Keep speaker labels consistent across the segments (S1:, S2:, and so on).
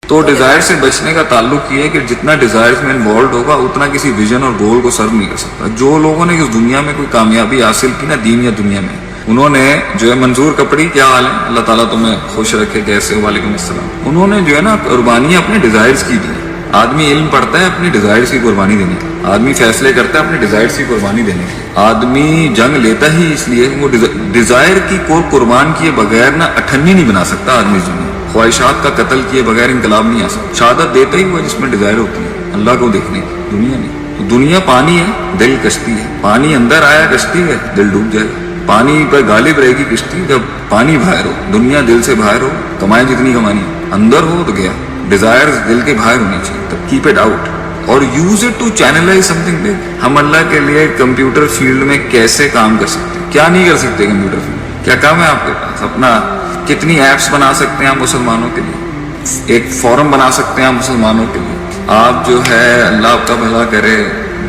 S1: تو ڈیزائر سے بچنے کا تعلق یہ ہے کہ جتنا ڈیزائر میں انوالوڈ ہوگا اتنا کسی ویژن اور گول کو سرو نہیں کر سکتا. جو لوگوں نے اس دنیا میں کوئی کامیابی حاصل کی نا دین یا دنیا میں, انہوں نے جو ہے منظور کپڑی, کیا حال ہے, اللہ تعالیٰ تمہیں خوش رکھے, کیسے, وعلیکم السلام, انہوں نے جو ہے نا قربانیاں اپنے ڈیزائرز کی دی. آدمی علم پڑھتا ہے اپنی ڈیزائرز کی قربانی دینے کی, آدمی فیصلے کرتا ہے اپنے ڈیزائرز کی قربانی دینے کی, آدمی جنگ لیتا ہی اس لیے وہ ڈیزائر کی کوئی قربان کیے بغیر نا اٹھنی نہیں بنا سکتا آدمی دنیا. خواہشات کا قتل کیے بغیر انقلاب نہیں آ سکتا. شہادت دیتا ہی وہ جس میں ڈیزائر ہوتی ہے اللہ کو دیکھنے کی, دنیا نہیں. تو دنیا پانی ہے, دل کشتی ہے. پانی اندر آیا کشتی ہے, دل ڈوب جائے گا. پانی پر غالب رہے گی کشتی جب پانی باہر ہو. دنیا دل سے باہر ہو, کمائے جتنی کمانی, اندر ہو تو گیا. ڈیزائرز دل کے باہر ہونی چاہیے, تب کیپ اٹ آؤٹ اور use it to channelize something big. ہم اللہ کے لیے کمپیوٹر فیلڈ میں کیسے کام کر سکتے ہیں, کیا نہیں کر سکتے کمپیوٹر فیلڈ میں, کیا کام ہے آپ کے پاس. اپنا کتنی ایپس بنا سکتے ہیں آپ مسلمانوں کے لیے, ایک فورم بنا سکتے ہیں آپ مسلمانوں کے لیے. آپ جو ہے اللہ آپ کا بھلا کرے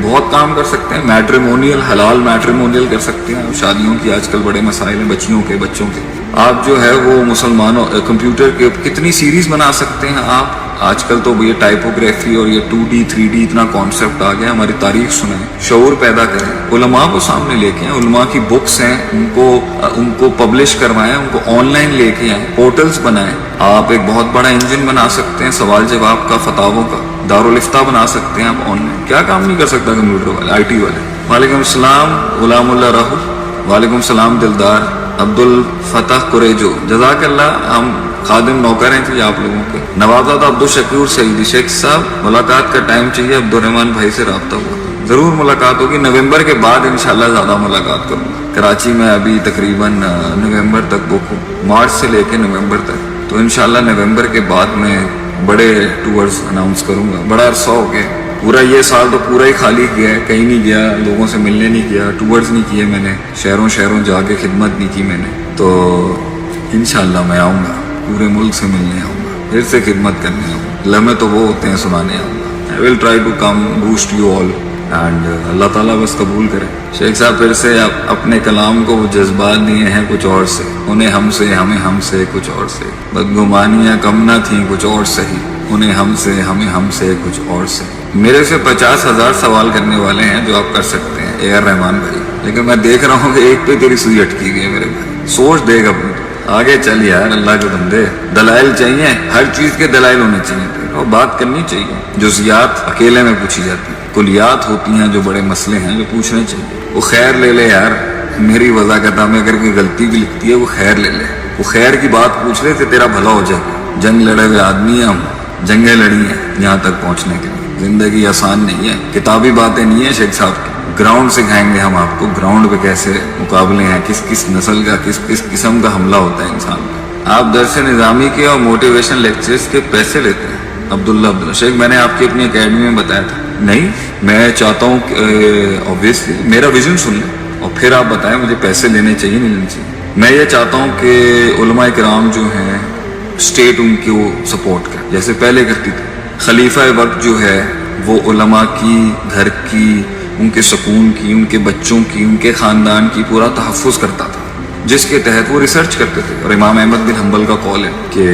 S1: بہت کام کر سکتے ہیں. میٹریمونیل, حلال میٹریمونیل کر سکتے ہیں. شادیوں کی آج کل بڑے مسائل ہیں, بچیوں کے, بچوں کے. آپ جو ہے وہ مسلمانوں کمپیوٹر کے کتنی سیریز بنا سکتے ہیں آپ. آج کل تو یہ ٹائپوگرافی اور یہ 2D 3D اتنا کانسیپٹ آ گیا. ہماری تاریخ سنیں, شعور پیدا کریں, علماء کو سامنے لے کے آئیں. علماء کی بکس ہیں ان کو پبلش کروائیں, ان کو آن لائن لے کے آئیں, پورٹلز بنائیں. آپ ایک بہت بڑا انجن بنا سکتے ہیں سوال جواب کا, فتاووں کا, دارالفتہ بنا سکتے ہیں آپ آن لائن. کیا کام نہیں کر سکتا کمپیوٹر والے, آئی ٹی والے. وعلیکم السلام غلام اللہ راہل, وعلیکم السلام دلدار, عبد الفتح قریجو, جزاک اللہ. ہم خادم نوکر ہیں جی آپ لوگوں کے. نوازاد عبد الشکور سعیدی, شیخ صاحب ملاقات کا ٹائم چاہیے, عبد الرحمان بھائی سے رابطہ ہوا, ضرور ملاقات ہوگی. نومبر کے بعد انشاءاللہ زیادہ ملاقات کروں گا. کراچی میں ابھی تقریباً نومبر تک بک ہوں, مارچ سے لے کے نومبر تک. تو انشاءاللہ نومبر کے بعد میں بڑے ٹورز اناؤنس کروں گا. بڑا عرصہ ہو گیا, پورا یہ سال تو پورا ہی خالی گیا ہے, کہیں نہیں گیا, لوگوں سے ملنے نہیں گیا, ٹورز نہیں کیے میں نے, شہروں جا کے خدمت نہیں کی میں نے. تو انشاءاللہ میں آؤں گا, پورے ملک سے ملنے آؤں گا, پھر سے خدمت کرنے آؤں گا. لمحے تو وہ ہوتے ہیں سنانے آؤں گا. I will try to come boost you all and اللہ تعالیٰ بس قبول کرے. شیخ صاحب پھر سے اپنے کلام کو وہ جذبات دیے ہیں کچھ اور سے, انہیں ہم سے, ہمیں ہم سے کچھ اور سے. بدگمانیاں کم نہ تھیں کچھ اور سہی, انہیں ہم سے, ہمیں ہم سے کچھ اور سے. میرے سے 50,000 سوال کرنے والے ہیں جو آپ کر سکتے ہیں اے آر رحمان بھائی, لیکن میں دیکھ رہا ہوں کہ ایک پہ تیری سوئی اٹکی گئی ہے میرے بھائی. سوچ دیکھ اپنی, آگے چل یار, اللہ کے بندے. دلائل چاہیے, ہر چیز کے دلائل ہونے چاہیے, اور بات کرنی چاہیے. جزیات اکیلے میں پوچھی جاتی ہیں, کلیات ہوتی ہیں جو بڑے مسئلے ہیں جو پوچھنے چاہیے. وہ خیر لے لے یار, میری وضاحت میں اگر کوئی غلطی بھی لکھتی ہے وہ خیر لے لے, وہ خیر کی بات پوچھ لے تو تیرا بھلا ہو جائے گا. جنگ لڑے ہوئے آدمی ہیں ہم, جنگیں لڑی ہیں یہاں تک پہنچنے کے لیے. زندگی آسان نہیں ہے, کتابی باتیں نہیں ہیں شیخ صاحب کی. گراؤنڈ سکھائیں گے ہم آپ کو, گراؤنڈ پہ کیسے مقابلے ہیں, کس نسل کا, کس قسم کا حملہ ہوتا ہے انسان کا. آپ درس نظامی کے اور موٹیویشن لیکچرز کے پیسے لیتے ہیں. عبداللہ شیخ, میں نے آپ کی اپنی اکیڈمی میں بتایا تھا. نہیں, میں چاہتا ہوں کہ اوبویسلی میرا ویژن سن لیں اور پھر آپ بتائیں مجھے پیسے لینے چاہیے نہیں لینے چاہیے. میں یہ چاہتا ہوں کہ علماء کرام جو ہیں اسٹیٹ ان کو سپورٹ کرے جیسے پہلے کرتی تھی. خلیفہ وقت جو ہے وہ علماء کی, گھر کی, ان کے سکون کی, ان کے بچوں کی, ان کے خاندان کی پورا تحفظ کرتا تھا, جس کے تحت وہ ریسرچ کرتے تھے. اور امام احمد بن حنبل کا قول ہے کہ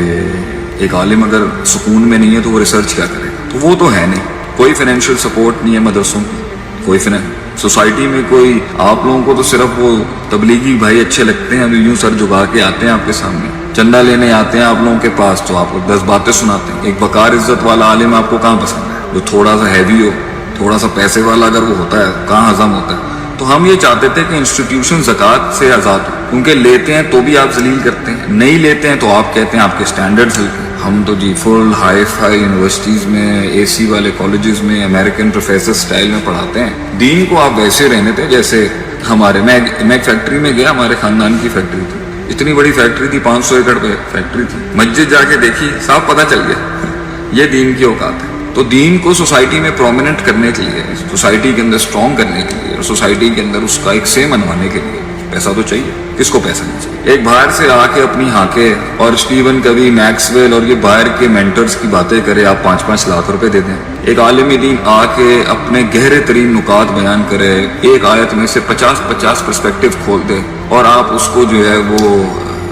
S1: ایک عالم اگر سکون میں نہیں ہے تو وہ ریسرچ کیا کرے گا. تو وہ تو ہے نہیں. کوئی فائنینشیل سپورٹ نہیں ہے مدرسوں کی, کوئی سوسائٹی میں کوئی. آپ لوگوں کو تو صرف وہ تبلیغی بھائی اچھے لگتے ہیں جو یوں سر جھکا کے آتے ہیں آپ کے سامنے, چندہ لینے آتے ہیں آپ لوگوں کے پاس, تو آپ کو 10 باتیں سناتے ہیں. ایک وقار عزت والا عالم آپ کو کہاں پسند ہے, جو تھوڑا سا ہیوی ہو, تھوڑا سا پیسے والا اگر وہ ہوتا ہے کہاں ہضم ہوتا ہے. تو ہم یہ چاہتے تھے کہ انسٹیٹیوشن زکوٰۃ سے آزاد ہو, کیونکہ لیتے ہیں تو بھی آپ ذلیل کرتے ہیں, نہیں لیتے ہیں تو آپ کہتے ہیں آپ کے اسٹینڈرڈز ہلکے. ہم تو جی فل ہائی فائی یونیورسٹیز میں, اے سی والے کالجز میں, امریکن پروفیسر سٹائل میں پڑھاتے ہیں. دین کو آپ ویسے رہنے تھے جیسے ہمارے. میں ایک فیکٹری میں گیا, ہمارے خاندان کی فیکٹری تھی, اتنی بڑی فیکٹری تھی, 500 ایکڑ پہ فیکٹری تھی. مسجد جا کے دیکھی, صاف پتہ چل گیا یہ دین کی اوقات ہے. تو دین کو سوسائٹی میں پرومیننٹ کرنے کے لیے, سوسائٹی کے اندر اسٹرانگ کرنے کے لیے, اور سوسائٹی کے اندر اس کا ایک سے منوانے کے لیے پیسہ تو چاہیے. کس کو پیسہ نہیں چاہیے؟ ایک باہر سے آ کے اپنی ہانکے اور اسٹیون کوی, میکسویل اور یہ باہر کے مینٹرز کی باتیں کرے, آپ 5-5 لاکھ روپے دے دیں. ایک عالم دین آ کے اپنے گہرے ترین نکات بیان کرے, ایک آیت میں سے 50 پرسپیکٹو کھول دے, اور آپ اس کو جو ہے وہ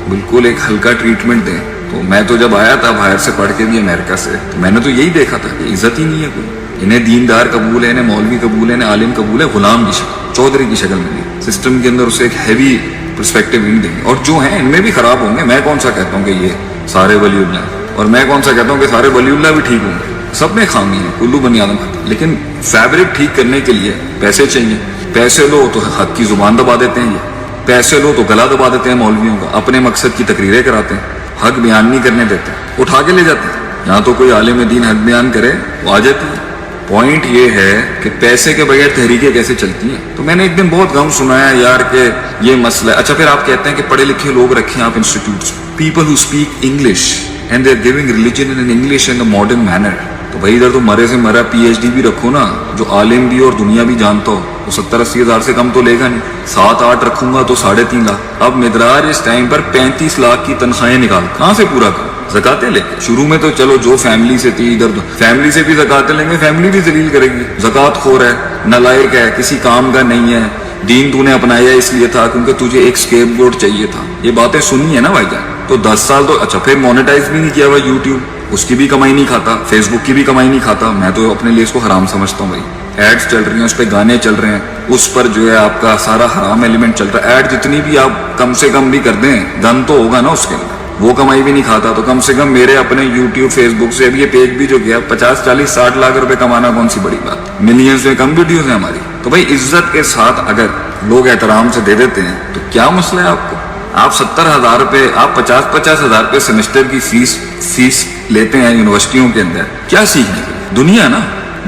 S1: بالکل ایک ہلکا ٹریٹمنٹ دیں, تو میں تو جب آیا تھا باہر سے پڑھ کے بھی امریکہ سے، تو میں نے تو یہی دیکھا تھا کہ عزت ہی نہیں ہے کوئی. انہیں دیندار قبول ہے، انہیں مولوی قبول ہے، انہیں عالم قبول ہے، غلام کی شکل، چودھری کی شکل میں نہیں. سسٹم کے اندر اسے ایک ہیوی پرسپیکٹو نہیں دیں گے. اور جو ہیں ان میں بھی خراب ہوں گے. میں کون سا کہتا ہوں کہ یہ سارے ولی اللہ ہیں، اور میں کون سا کہتا ہوں کہ سارے ولی اللہ بھی ٹھیک ہوں گے. سب میں خامی ہے، کلو بنی آدم ہے. لیکن فیبرک ٹھیک کرنے کے لیے پیسے چاہیے. پیسے لو تو حق کی زبان دبا دیتے ہیں، یہ پیسے لو تو گلا دبا دیتے ہیں مولویوں کا، اپنے مقصد کی تقریریں کراتے ہیں، حق بیان نہیں کرنے دیتے، اٹھا کے لے جاتے ہیں. یہاں تو کوئی عالم دین حق بیان کرے وہ آ جاتی ہے. پوائنٹ یہ ہے کہ پیسے کے بغیر تحریکیں کیسے چلتی ہیں. تو میں نے ایک دن بہت غم سنایا یار کہ یہ مسئلہ ہے. اچھا پھر آپ کہتے ہیں کہ پڑھے لکھے لوگ رکھیں آپ institutes, people who speak English and they are giving religion in English in modern manner. تو بھائی ادھر تو مرے سے مرا پی ایچ ڈی بھی رکھو نا، جو عالم بھی اور دنیا بھی جانتا ہو. تو 70-80 ہزار سے کم تو لے گا نہیں. 7-8 رکھوں گا تو 3.5 لاکھ. اب مدراج اس ٹائم پر 35 لاکھ کی تنخواہیں نکال کہاں سے پورا کروں؟ زکاتیں لے کے. شروع میں تو چلو جو فیملی سے تھی ادھر فیملی سے بھی زکاتیں لیں گے، فیملی بھی ذلیل کرے گی. زکات خور ہے، نالائق ہے، کسی کام کا نہیں ہے، دین تو نے اپنایا اس لیے تھا کیونکہ تجھے ایک اسکیپ گورڈ چاہیے تھا. یہ باتیں سنی ہے نا بھائی جان. تو 10 سال تو اچھا پھر مونیٹائز بھی نہیں کیا ہوا یوٹیوب، اس کی بھی کمائی نہیں کھاتا، فیس بک کی بھی کمائی نہیں کھاتا. میں تو اپنے لیے اس کو حرام سمجھتا ہوں. بھائی ایڈز چل رہی ہیں، اس پہ گانے چل رہے ہیں، اس پر جو ہے آپ کا سارا حرام ایلیمنٹ چل رہا ہے. ایڈ جتنی بھی آپ کم سے کم بھی کر دیں، دم تو ہوگا نا اس کے اندر. وہ کمائی بھی نہیں کھاتا. تو کم سے کم میرے اپنے یوٹیوب فیس بک سے ابھی یہ پیج بھی جو گیا 50-40-60 لاکھ روپے کمانا کون سی بڑی بات، ملینز میں کم ویڈیوز ہیں ہماری. تو بھائی عزت کے ساتھ اگر لوگ احترام سے دے دیتے ہیں تو کیا مسئلہ ہے آپ کو؟ آپ 70,000 روپے، آپ 50,000 روپے سیمسٹر کی فیس لیتے ہیں یونیورسٹیوں کے اندر. کیا سیکھنے کے لیے؟ دنیا نا،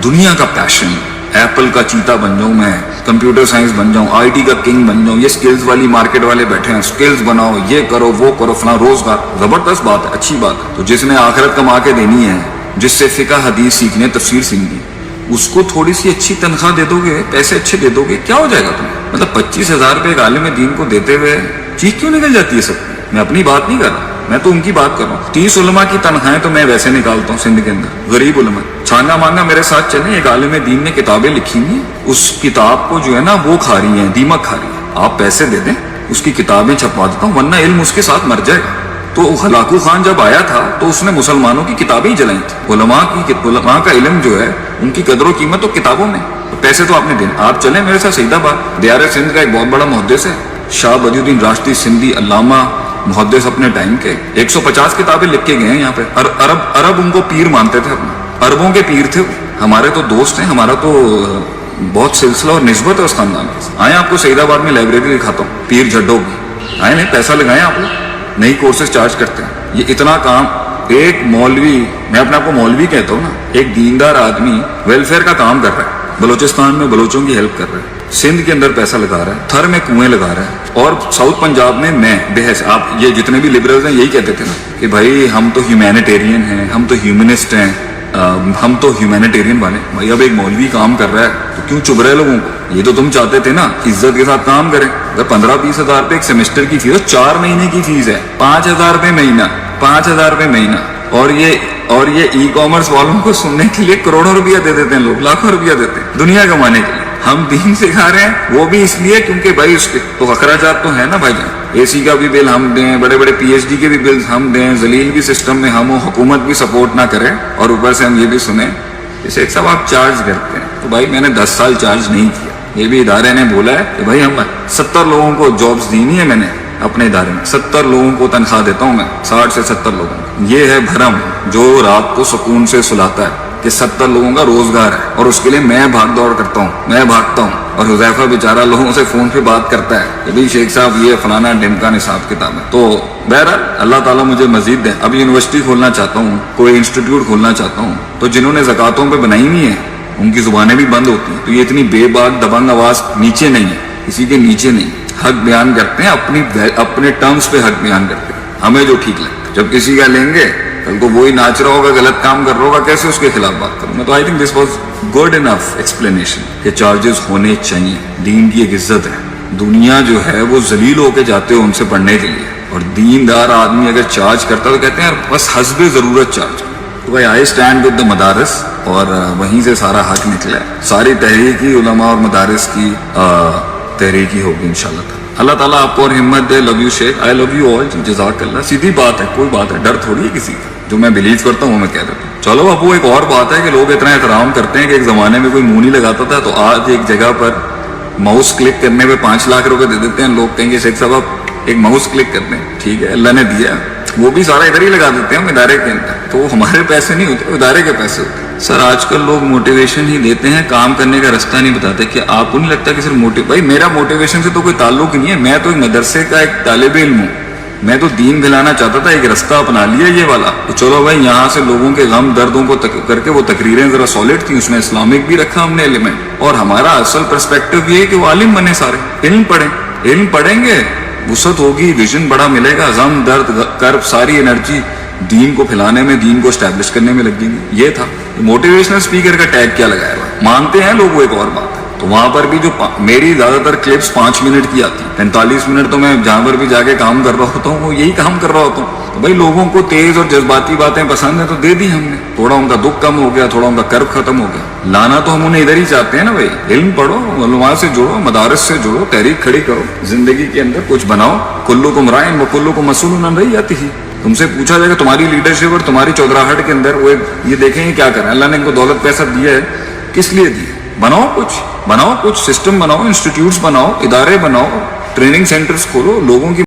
S1: دنیا کا پیشن. ایپل کا چیتا بن جاؤں میں، کمپیوٹر سائنس بن جاؤں، آئی ٹی کا کنگ بن جاؤں. یہ سکلز والی مارکیٹ والے بیٹھے ہیں، سکلز بناؤ، یہ کرو وہ کرو، فلاں روزگار. زبردست بات ہے، اچھی بات ہے. تو جس نے آخرت کما کے دینی ہے، جس سے فقہ حدیث سیکھنے، تفسیر سیکھنی، اس کو تھوڑی سی اچھی تنخواہ دے دو گے، پیسے اچھے دے دو گے، کیا ہو جائے گا تمہیں؟ مطلب 25,000 روپے ایک عالم دین کو دیتے ہوئے چیخ کیوں نکل جاتی ہے سب کی؟ میں اپنی بات نہیں کر رہا، میں تو ان کی بات کر رہا ہوں. 30 علماء کی تنخواہیں تو میں ویسے نکالتا ہوں سندھ کے اندر، غریب علماء. چھانا مانگا میرے ساتھ چلیں. ایک عالم دین نے کتابیں لکھی ہیں، اس کتاب کو جو ہے نا وہ کھا رہی ہیں، دیمک کھا رہی ہے. آپ پیسے دے دیں، اس کی کتابیں چھپوا دیتا ہوں، ورنہ علم اس کے ساتھ مر جائے گا. تو ہلاکو خان جب آیا تھا تو اس نے مسلمانوں کی کتابیں ہی جلائی تھیں. علماء کا علم جو ہے ان کی قدر و قیمت تو کتابوں میں. پیسے تو آپ نے دینا. آپ چلیں میرے ساتھ سعید آباد. دیار سندھ کا ایک بہت بڑا محدث ہے شاہ بدی الدین راشدی سندھی، علامہ محدث اپنے ٹائم کے. 150 کتابیں لکھ کے گئے ہیں یہاں پہ. عرب ان کو پیر مانتے تھے اپنا، عربوں کے پیر تھے. ہمارے تو دوست ہیں، ہمارا تو بہت سلسلہ اور نسبت ہے اس خاندان کے ساتھ. آئیں آپ کو سعید آباد میں لائبریری دکھاتا ہوں پیر جھڈوں کی. آئیں نہیں، پیسہ لگائیں آپ لوگ، نئی کورسز چارج کرتے ہیں. یہ اتنا کام ایک مولوی، میں اپنے آپ کو مولوی کہتا ہوں نا، ایک دیندار آدمی ویلفیئر کا کام کر رہا ہے. بلوچستان میں بلوچوں کی ہیلپ کر رہا ہے، سندھ کے اندر پیسہ لگا رہا ہے، تھر میں کنویں لگا رہا ہے. اور ساؤتھ پنجاب میں بحث، آپ یہ جتنے بھی لبرلز ہیں یہی کہتے تھے نا کہ بھائی ہم تو ہیومینیٹیرین ہیں، ہم تو ہیومنسٹ ہیں، ہم تو ہیومینیٹیرین والے. بھائی اب ایک مولوی کام کر رہا ہے تو کیوں چب رہے لوگوں کو؟ یہ تو تم چاہتے تھے نا عزت کے ساتھ کام کریں. اگر 15-20 ہزار روپے ایک سیمسٹر کی فیس، 4 مہینے کی فیس ہے 5,000 روپے مہینہ، 5,000 روپے مہینہ. اور یہ ای کامرس والوں کو سننے کے لیے کروڑوں روپیہ دے دیتے ہیں لوگ، لاکھوں روپیہ دیتے ہیں دنیا کمانے کے لیے. ہم دین سکھا رہے ہیں، وہ بھی اس لیے کیونکہ بھائی اس کے تو اخراجات تو ہیں نا بھائی جان. اے سی کا بھی بل ہم دیں، بڑے بڑے پی ایچ ڈی کے بھی بل ہم دیں، ذلیل بھی سسٹم میں ہم ہو، حکومت بھی سپورٹ نہ کرے، اور اوپر سے ہم یہ بھی سنیں اسے ایک سب آپ چارج کرتے ہیں. تو بھائی میں نے 10 سال چارج نہیں کیا. یہ بھی ادارے نے بولا ہے کہ بھائی ہم 70 لوگوں کو جابس دی نہیں ہے میں نے اپنے ادارے میں، 70 لوگوں کو تنخواہ دیتا ہوں میں، 60 سے 70 لوگوں کو. یہ ہے بھرم جو رات کو سکون سے سلاتا ہے کہ 70 لوگوں کا روزگار ہے، اور اس کے لیے میں بھاگ دوڑ کرتا ہوں، میں بھاگتا ہوں. اور حذیفہ بیچارہ لوگوں سے فون پہ بات کرتا ہے کہ بھائی شیخ صاحب یہ فلانا ڈمکان حساب کتاب ہے. تو بہرحال اللہ تعالیٰ مجھے مزید دے. اب یونیورسٹی کھولنا چاہتا ہوں، کوئی انسٹیٹیوٹ کھولنا چاہتا ہوں. تو جنہوں نے زکاتوں پہ بنائی ہوئی ہیں ان کی زبانیں بھی بند ہوتی ہیں. تو یہ اتنی بے باک دبنگ آواز نیچے نہیں ہے، کسی کے نیچے نہیں. حق بیان کرتے ہیں، اپنے ٹرمز پہ حق بیان کرتے ہیں، ہمیں جو ٹھیک لگتا ہے. جب کسی کا لیں گے کل کو وہی ناچ رہا ہوگا، غلط کام کر رہا ہوگا، کیسے اس کے خلاف بات کروں میں. تو I think this was good enough explanation کہ چارجز ہونے چاہیے. دین کی ایک عزت ہے. دنیا جو ہے وہ ذلیل ہو کے جاتے ہو ان سے پڑھنے کے لیے، اور دیندار آدمی اگر چارج کرتا تو کہتے ہیں بس حسب ضرورت چارج. تو بھائی آئی اسٹینڈ ود دا مدارس، اور وہیں سے سارا حق نکلا ہے. ساری تحریکی علماء اور مدارس کی تحریکی ہوگی انشاءاللہ تعالی. اللہ تعالیٰ آپ کو اور ہمت دے. Love you Sheikh, I love you all, جزاک اللہ. سیدھی بات ہے, کوئی بات ہے, ڈر تھوڑی ہے کسی کا. جو میں بلیو کرتا ہوں وہ میں کہہ دیتا ہوں. چلو اب وہ ایک اور بات ہے کہ لوگ اتنا احترام کرتے ہیں کہ ایک زمانے میں کوئی منہ نہیں لگاتا تھا, تو آج ایک جگہ پر ماؤس کلک کرنے پہ 5 لاکھ روپے دے دیتے ہیں. لوگ کہیں گے شیخ صاحب آپ ایک ماؤس کلک کرتے ہیں, ٹھیک ہے اللہ نے دیا, وہ بھی سارا ادھر ہی لگا دیتے ہیں ہم ادارے کے اندر, تو وہ ہمارے پیسے نہیں ہوتے, ادارے کے پیسے ہوتے ہیں. سر آج کل لوگ موٹیویشن ہی دیتے ہیں, کام کرنے کا رستہ نہیں بتاتے. کہ آپ کو نہیں لگتا کہ صرف بھائی میرا موٹیویشن سے تو کوئی تعلق نہیں ہے, میں تو ایک مدرسے کا ایک طالب علم ہوں, میں تو دین دلانا چاہتا تھا, ایک رستہ اپنا لیا یہ والا. تو چلو بھائی یہاں سے لوگوں کے غم دردوں کو کر کے وہ تقریریں ذرا سالڈ تھیں, اس میں اسلامک بھی رکھا ہم نے ایلیمنٹ, اور ہمارا اصل پرسپیکٹو یہ ہے کہ وہ عالم بنے, سارے علم پڑھیں. علم پڑھیں گے وسعت ہوگی, ویژن بڑا ملے گا, غم درد کرب ساری انرجی دین کو پھیلانے میں, دین کو اسٹیبلش کرنے میں لگیں گی. یہ تھا موٹیویشنل اسپیکر کا ٹیگ کیا لگایا ہوا, مانتے ہیں لوگ وہ ایک اور بات ہے. تو وہاں پر بھی جو میری زیادہ تر کلپس 5 منٹ کی آتی, 45 منٹ تو میں جہاں پر بھی جا کے کام کر رہا ہوتا ہوں وہ یہی کام کر رہا ہوتا ہوں. تو بھائی لوگوں کو تیز اور جذباتی باتیں پسند ہیں تو دے دی ہم نے, تھوڑا ان کا دکھ کم ہو گیا, تھوڑا ان کا کرب ختم ہو گیا. لانا تو ہم انہیں ادھر ہی چاہتے ہیں نا بھائی. علم پڑھو, علماء سے جڑو, مدارس سے جڑو, تحریک کھڑی کرو, زندگی کے اندر کچھ بناؤ. کلکم رائن وکلکم مسئول عن رعیتہ, تم سے پوچھا جائے گا تمہاری لیڈرشپ اور تمہاری چودراہٹ کے اندر وہ یہ دیکھیں گے کیا کریں. اللہ نے ان کو دولت پیسہ دیا ہے, کس لیے دیا؟ بناؤ کچھ سسٹم بناؤ, انسٹیٹیوٹس بناؤ, ادارے بناؤ, ٹریننگ سینٹرز کھولو, لوگوں کی